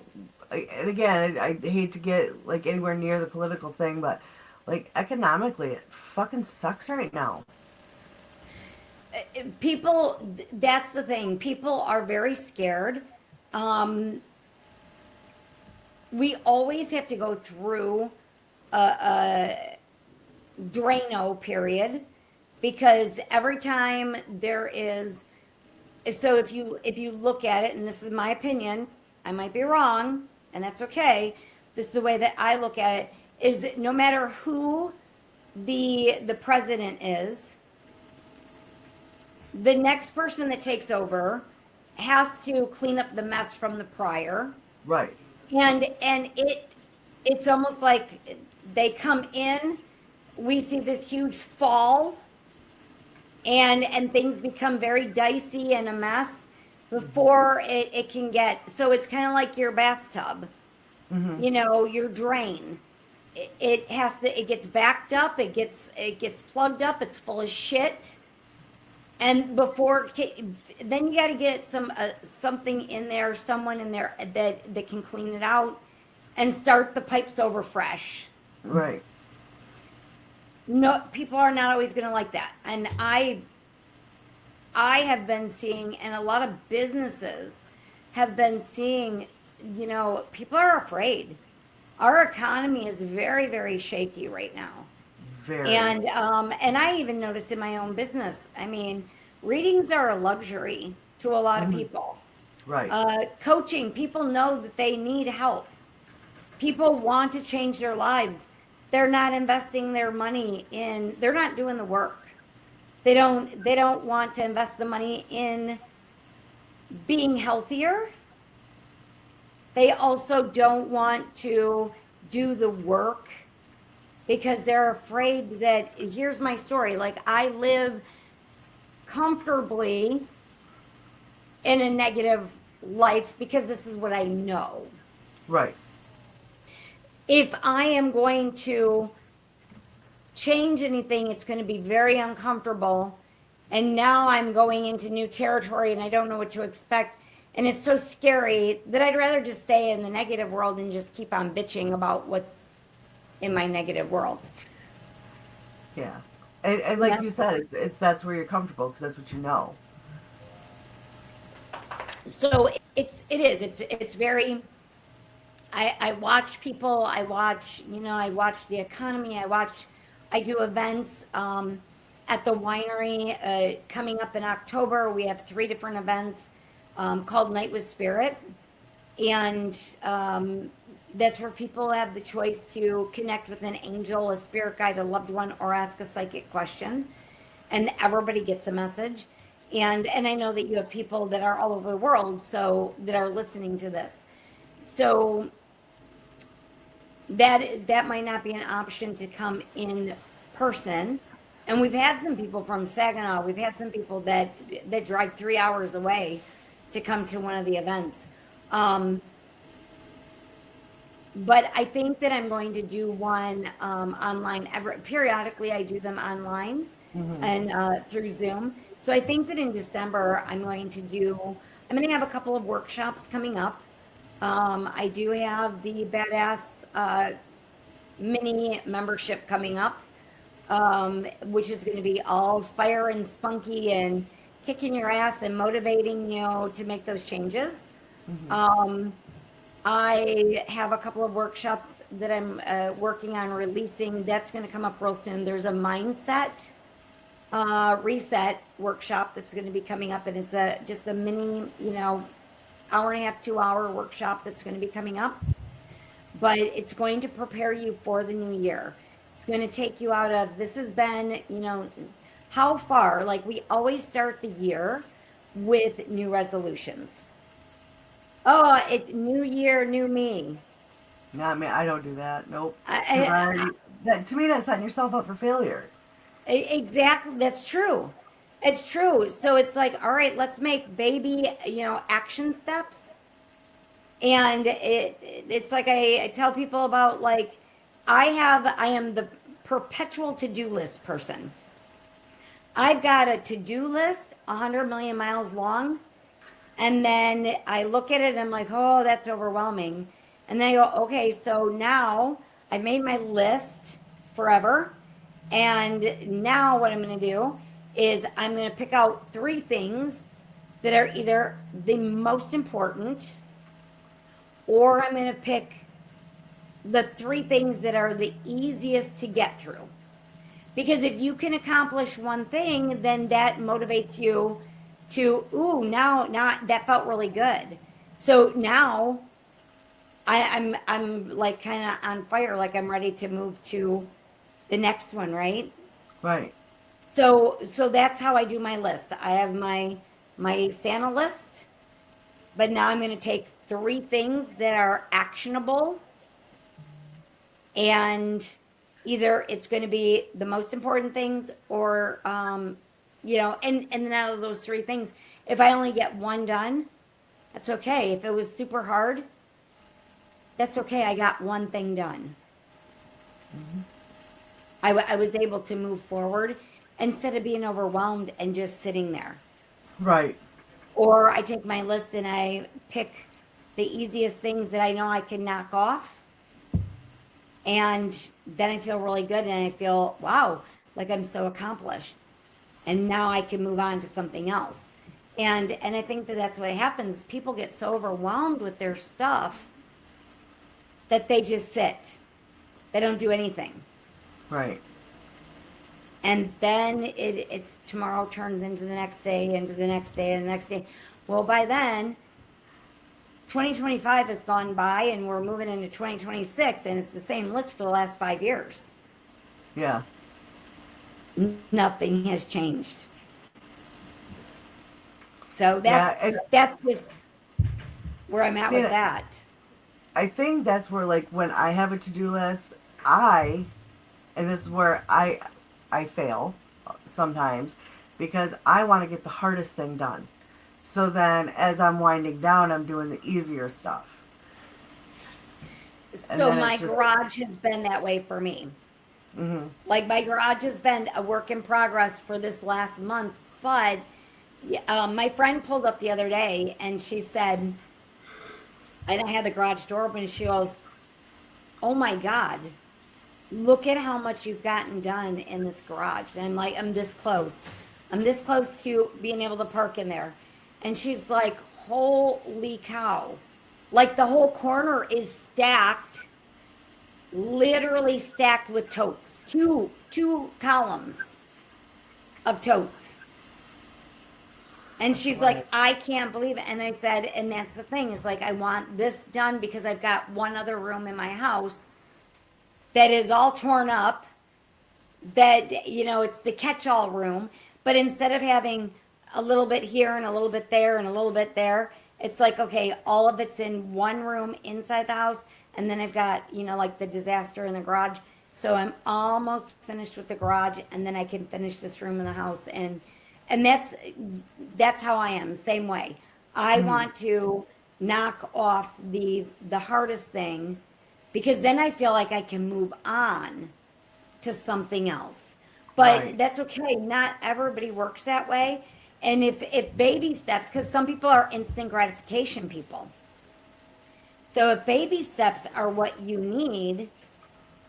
and again, I hate to get like anywhere near the political thing, but like economically, it fucking sucks right now. People, that's the thing. People are very scared. We always have to go through a Drano period, because every time there is, so if you look at it, and this is my opinion, I might be wrong, and that's okay. This is the way that I look at it, is that no matter who the president is, the next person that takes over has to clean up the mess from the prior. Right. And it's almost like they come in, we see this huge fall, and things become very dicey and a mess before it can get, so it's kind of like your bathtub, you know, your drain. It gets backed up, it gets plugged up, it's full of shit. And then you got to get something in there, someone in there that can clean it out and start the pipes over fresh. Right. No, people are not always going to like that. And I have been seeing, and a lot of businesses have been seeing, you know, people are afraid. Our economy is very, very shaky right now. Very. And I even noticed in my own business, I mean, readings are a luxury to a lot of people. Right. Coaching, people know that they need help. People want to change their lives. They're not investing their money in, they're not doing the work. They don't want to invest the money in being healthier. They also don't want to do the work because they're afraid that, here's my story, like I live comfortably in a negative life because this is what I know. Right. If I am going to change anything, it's going to be very uncomfortable. And now I'm going into new territory and I don't know what to expect. And it's so scary that I'd rather just stay in the negative world and just keep on bitching about what's in my negative world. Yeah. And like you said, that's where you're comfortable because that's what you know. So it's very, I watch people, I watch the economy, I do events at the winery coming up in October. We have 3 different events called Night with Spirit. And that's where people have the choice to connect with an angel, a spirit guide, a loved one, or ask a psychic question. And everybody gets a message. And I know that you have people that are all over the world, so that are listening to this. So that might not be an option to come in person. And we've had some people from Saginaw. We've had some people that drive 3 hours away to come to one of the events. But I think that I'm going to do one online. Periodically, I do them online and through Zoom. So I think that in December, I'm going to have a couple of workshops coming up. I do have the Badass mini membership coming up, which is going to be all fire and spunky and kicking your ass and motivating you to make those changes. I have a couple of workshops that I'm working on releasing. That's going to come up real soon. There's a mindset reset workshop that's going to be coming up, and it's just a mini, hour and a half, 2 hour workshop that's going to be coming up. But it's going to prepare you for the new year. It's going to take you out of, this has been, how far, like we always start the year with new resolutions. Oh, it's new year, new me. Not me. I don't do that. Nope. To me, that's setting yourself up for failure. Exactly. That's true. It's true. So it's like, all right, let's make baby, action steps. And it's like I tell people about, like, I am the perpetual to-do list person. I've got a to-do list 100 million miles long. And then I look at it and I'm like, oh, that's overwhelming. And then I go, okay, so now I've made my list forever. And now what I'm going to do is I'm going to pick out 3 things that are either the most important, or I'm going to pick the 3 things that are the easiest to get through. Because if you can accomplish one thing, then that motivates you to, ooh, now that felt really good. So now I'm like kind of on fire, like I'm ready to move to the next one, right? Right. So that's how I do my list. I have my Santa list, but now I'm going to take 3 things that are actionable, and either it's going to be the most important things, or you know, and then out of those 3 things, if I only get 1 done, that's okay. If it was super hard, that's okay. I got 1 thing done. Mm-hmm. I was able to move forward instead of being overwhelmed and just sitting there. Right. Or I take my list and I pick the easiest things that I know I can knock off. And then I feel really good, and I feel, wow, like I'm so accomplished. And now I can move on to something else. And I think that that's what happens. People get so overwhelmed with their stuff that they just sit. They don't do anything. Right. And then it's tomorrow turns into the next day, into the next day, and the next day. Well, by then, 2025 has gone by, and we're moving into 2026, and it's the same list for the last 5 years. Yeah. Nothing has changed. So that's where I'm at with that. I think that's where, like, when I have a to-do list, and this is where I fail sometimes, because I want to get the hardest thing done. So then as I'm winding down, I'm doing the easier stuff. So my garage has been that way for me. Mm-hmm. Like, my garage has been a work in progress for this last month, but my friend pulled up the other day and she said, and I had the garage door open, and she goes, oh my God, look at how much you've gotten done in this garage. And I'm like, I'm this close. I'm this close to being able to park in there. And she's like, holy cow. Like, the whole corner is stacked, literally stacked with totes. Two columns of totes. And she's like, I can't believe it. And I said, and that's the thing, is like, I want this done because I've got one other room in my house that is all torn up, that, you know, it's the catch-all room. But instead of having a little bit here and a little bit there and a little bit there, it's like, okay, all of it's in one room inside the house. And then I've got, you know, like the disaster in the garage. So I'm almost finished with the garage, and then I can finish this room in the house. And that's how I am, same way. I want to knock off the hardest thing, because then I feel like I can move on to something else. But that's okay. Not everybody works that way. And if baby steps, because some people are instant gratification people. So if baby steps are what you need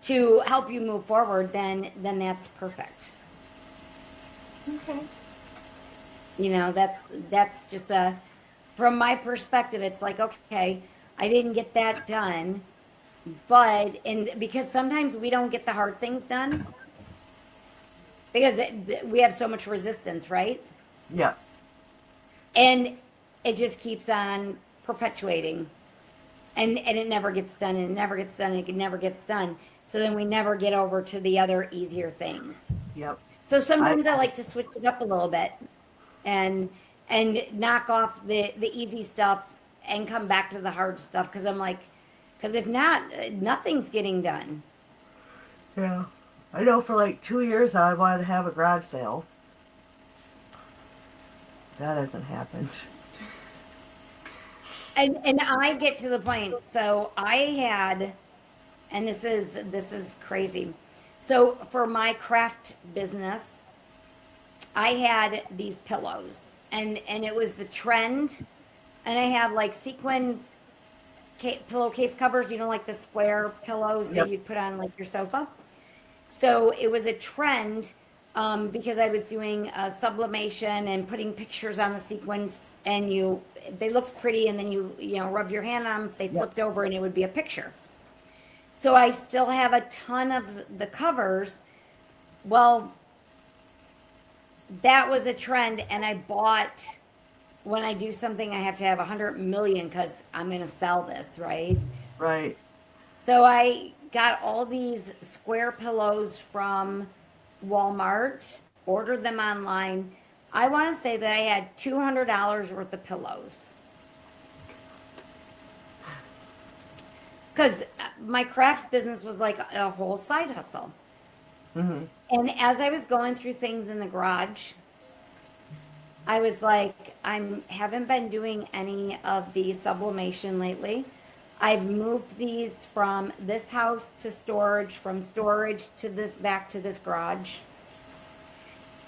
to help you move forward, then that's perfect. Okay. You know, that's just from my perspective, it's like, okay, I didn't get that done, but because sometimes we don't get the hard things done because we have so much resistance, right? Yeah. And it just keeps on perpetuating, and it never gets done, and it never gets done, and it never gets done. So then we never get over to the other easier things. Yep. So sometimes I like to switch it up a little bit and knock off the easy stuff and come back to the hard stuff, because I'm like, because if not, nothing's getting done. Yeah. I know for like 2 years now I wanted to have a garage sale. That hasn't happened. And I get to the point, so I had, and this is crazy. So for my craft business, I had these pillows, and it was the trend, and I have like sequin pillowcase covers, like the square pillows Yep. that you put on like your sofa. So it was a trend because I was doing sublimation and putting pictures on the sequins, and they looked pretty, and then you rub your hand on them, they flipped over, and it would be a picture. So I still have a ton of the covers. Well, that was a trend, and I bought. When I do something, I have to have 100 million because I'm going to sell this, right? Right. So I got all these square pillows from Walmart, ordered them online. I want to say that I had $200 worth of pillows. Because my craft business was like a whole side hustle. Mm-hmm. And as I was going through things in the garage, I was like, haven't been doing any of the sublimation lately. I've moved these from this house to storage, from storage to back to this garage.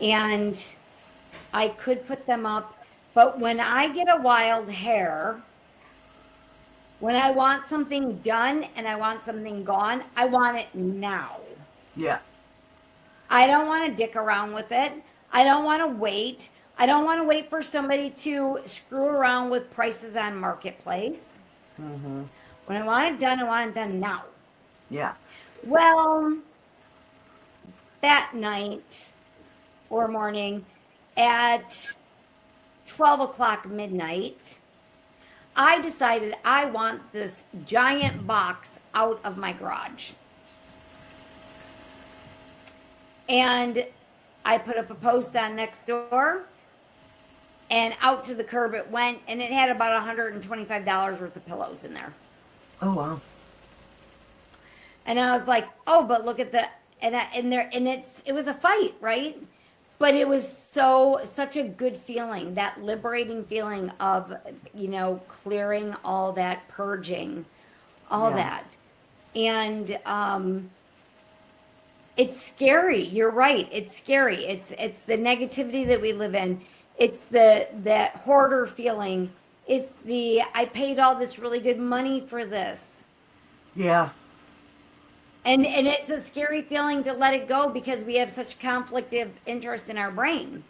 And I could put them up, but when I get a wild hair, when I want something done and I want something gone, I want it now. Yeah. I don't want to dick around with it. I don't want to wait. I don't want to wait for somebody to screw around with prices on Marketplace. Mm-hmm. When I want it done, I want it done now. Yeah. Well, that night or morning at 12 o'clock midnight, I decided I want this giant box out of my garage. And I put up a post on Nextdoor, and out to the curb it went, and it had about $125 worth of pillows in there. Oh, wow. And I was like, oh, but look at it was a fight, right? But it was such a good feeling, that liberating feeling of, clearing all that, purging, all that. And it's scary. You're right. It's scary. It's the negativity that we live in. It's that hoarder feeling. It's I paid all this really good money for this. Yeah. And it's a scary feeling to let it go because we have such conflict of interest in our brain.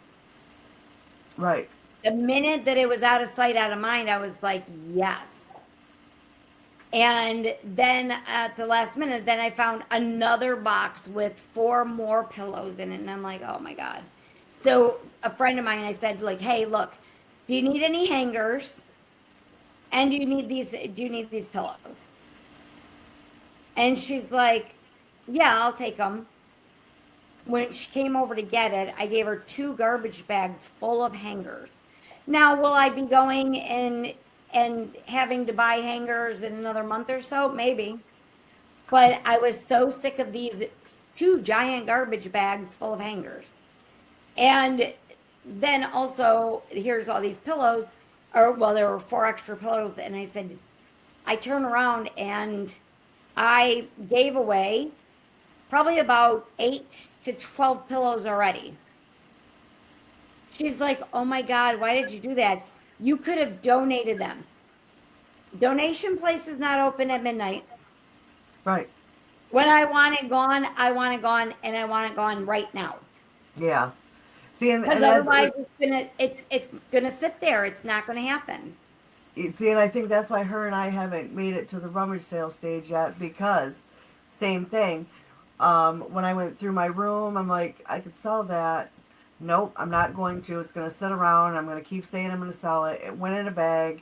Right. The minute that it was out of sight, out of mind, I was like, yes. And then at the last minute, then I found another box with 4 more pillows in it. And I'm like, oh my God. So a friend of mine, I said, like, hey, look, do you need any hangers? And do you need these pillows? And she's like, yeah, I'll take them. When she came over to get it, I gave her 2 garbage bags full of hangers. Now, will I be going and having to buy hangers in another month or so? Maybe. But I was so sick of these 2 giant garbage bags full of hangers. And then also, here's all these pillows, there were 4 extra pillows. And I said, I turn around and I gave away probably about 8 to 12 pillows already. She's like, oh my God, why did you do that? You could have donated them. Donation place is not open at midnight. Right. When I want it gone, I want it gone, and I want it gone right now. Yeah. See, because otherwise it's gonna sit there. It's not gonna happen. See, and I think that's why her and I haven't made it to the rummage sale stage yet, because same thing. When I went through my room, I'm like, I could sell that. Nope, I'm not going to. It's going to sit around. I'm going to keep saying I'm going to sell it. It went in a bag.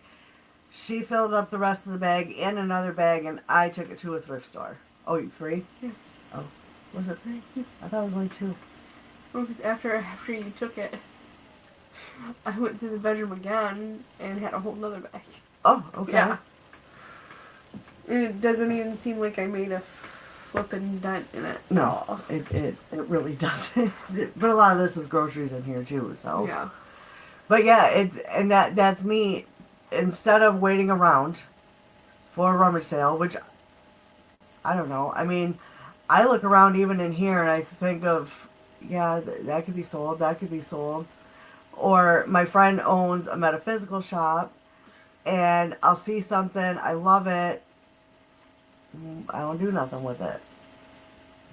She filled up the rest of the bag in another bag, and I took it to a thrift store. Oh, 3? Yeah. Oh, was it 3? I thought it was only 2. Well, because after you took it, I went to the bedroom again and had a whole nother bag. Oh, okay. Yeah. And it doesn't even seem like I made a flipping dent in it. No, it really doesn't. But a lot of this is groceries in here too, so. Yeah. But yeah, that's me. Instead of waiting around for a rummage sale, which I don't know. I mean, I look around even in here and I think of, yeah, that could be sold. That could be sold. Or my friend owns a metaphysical shop, and I'll see something, I love it, I don't do nothing with it.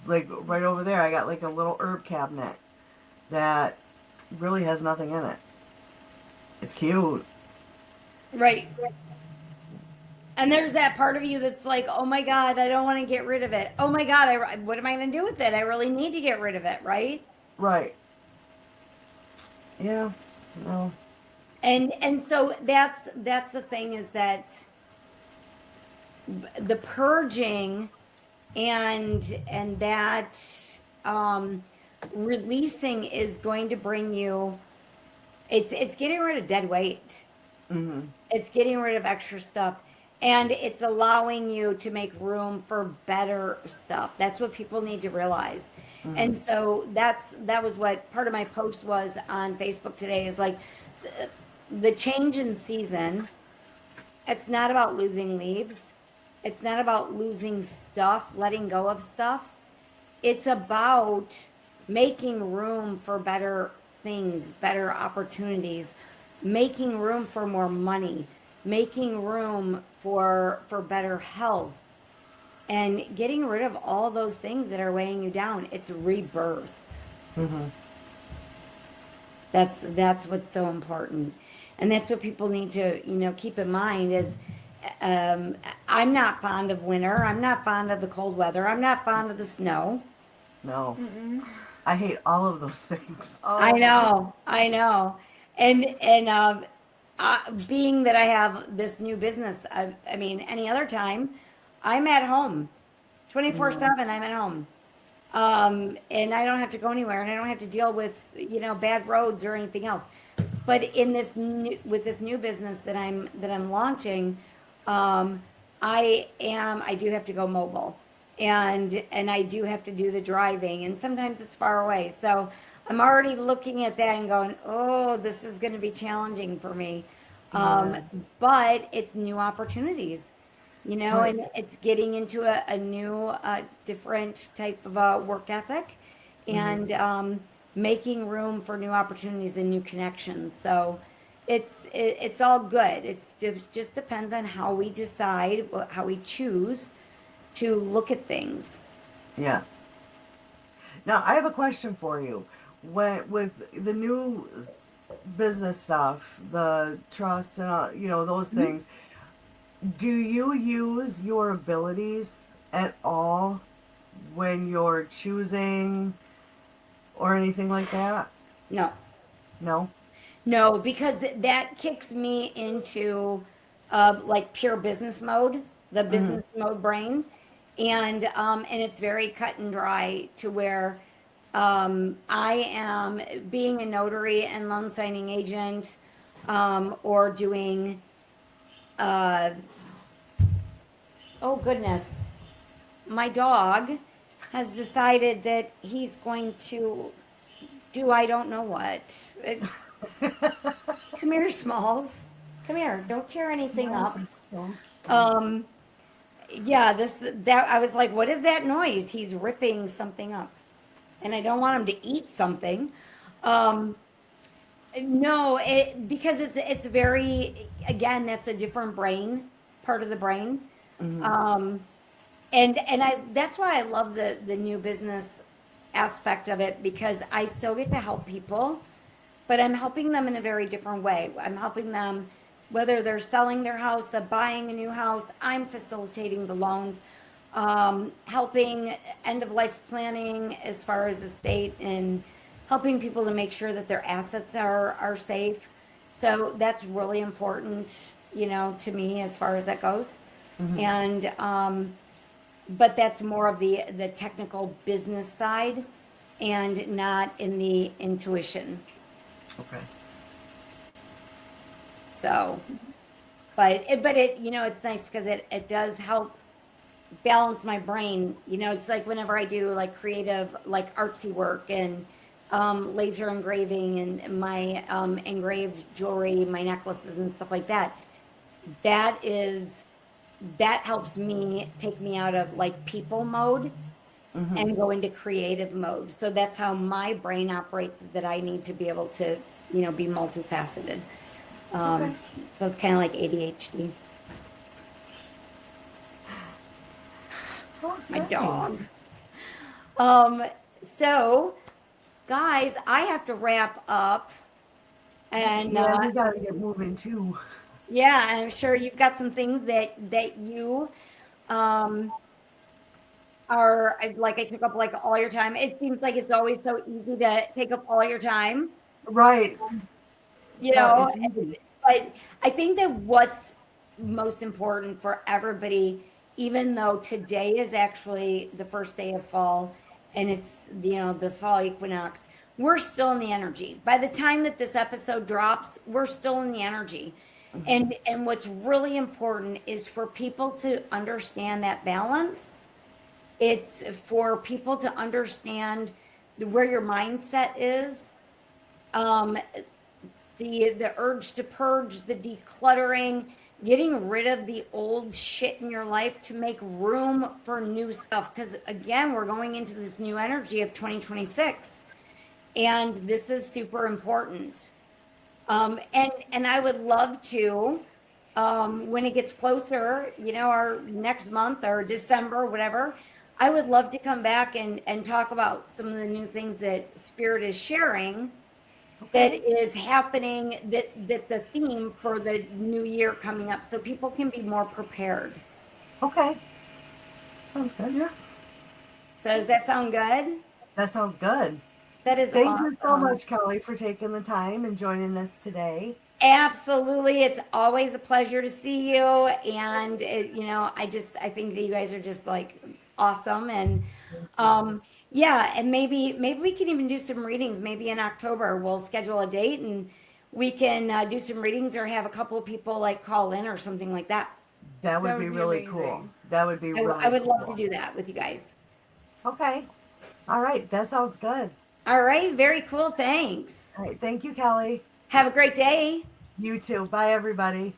Like right over there, I got like a little herb cabinet that really has nothing in it. It's cute. Right. And there's that part of you that's like, oh my God, I don't want to get rid of it. Oh my God, what am I going to do with it? I really need to get rid of it, right? Right. Yeah. No. And so that's the thing, is that the purging and that releasing is going to bring you, it's getting rid of dead weight. Mm-hmm. It's getting rid of extra stuff, and it's allowing you to make room for better stuff. That's what people need to realize. Mm-hmm. And so that was what part of my post was on Facebook today, is like the change in season. It's not about losing leaves. It's not about losing stuff, letting go of stuff. It's about making room for better things, better opportunities, making room for more money, making room for better health, and getting rid of all those things that are weighing you down. It's rebirth. Mm-hmm. That's what's so important. And that's what people need to, keep in mind is, I'm not fond of winter. I'm not fond of the cold weather. I'm not fond of the snow. No. I hate all of those things. Oh. I know. And being that I have this new business, I mean, any other time, I'm at home, 24/7. I'm at home, and I don't have to go anywhere, and I don't have to deal with bad roads or anything else. But with this new business that I'm launching, I do have to go mobile, and I do have to do the driving, and sometimes it's far away. So I'm already looking at that and going, oh, this is going to be challenging for me. But it's new opportunities, Right. and it's getting into a new, different type of work ethic, and making room for new opportunities and new connections. So it's all good. It just depends on how we decide, how we choose to look at things. Yeah. Now, I have a question for you. With the new business stuff, the trusts and those things, do you use your abilities at all when you're choosing or anything like that? No. No, because that kicks me into like pure business mode, the business mode brain, and it's very cut and dry to where I am being a notary and loan signing agent, or doing, oh goodness, my dog has decided that he's going to do I don't know what. Come here, Smalls. Come here. Don't tear anything up. Yeah, that I was like, what is that noise? He's ripping something up, and I don't want him to eat something. No, because it's very, again, that's a different brain, part of the brain. And that's why I love the new business aspect of it, because I still get to help people, but I'm helping them in a very different way. I'm helping them, whether they're selling their house or buying a new house, I'm facilitating the loans, helping end-of-life planning as far as estate, and helping people to make sure that their assets are safe. So that's really important, to me as far as that goes. And but that's more of the technical business side, and not in the intuition. Okay. So, but it it's nice because it does help balance my brain. It's like whenever I do like creative, like artsy work and laser engraving and my engraved jewelry, my necklaces and stuff like that, that helps me take me out of like people mode and go into creative mode. So that's how my brain operates, that I need to be able to, be multifaceted. Okay. So it's kind of like ADHD. My Okay. dog. So guys, I have to wrap up, and Yeah, we gotta get moving too. yeah, and I'm sure you've got some things that you are like, I took up like all your time. It seems like it's always so easy to take up all your time, Right. you So know. it's easy. But I think that what's most important for everybody, even though today is actually the first day of fall and it's, the fall equinox, we're still in the energy. By the time that this episode drops, we're still in the energy. And what's really important is for people to understand that balance. It's for people to understand where your mindset is. The urge to purge, the decluttering, getting rid of the old shit in your life to make room for new stuff. Because again, we're going into this new energy of 2026, and this is super important. And I would love to, when it gets closer, our next month or December, whatever, I would love to come back and talk about some of the new things that Spirit is sharing that is happening, that the theme for the new year coming up, so people can be more prepared. Okay. Sounds good. Yeah. So does that sound good? That sounds good. That is Thank awesome. you so much, Kelly, for taking the time and joining us today. Absolutely. It's always a pleasure to see you. And, I think that you guys are just like awesome. And, yeah, and maybe we can even do some readings. Maybe in October, we'll schedule a date and we can do some readings, or have a couple of people like call in or something like that. That would be really amazing. cool. That would be really I would love cool. to do that with you guys. Okay. All right. That sounds good. All right. Very cool. Thanks. All right. Thank you, Kelly. Have a great day. You too. Bye, everybody.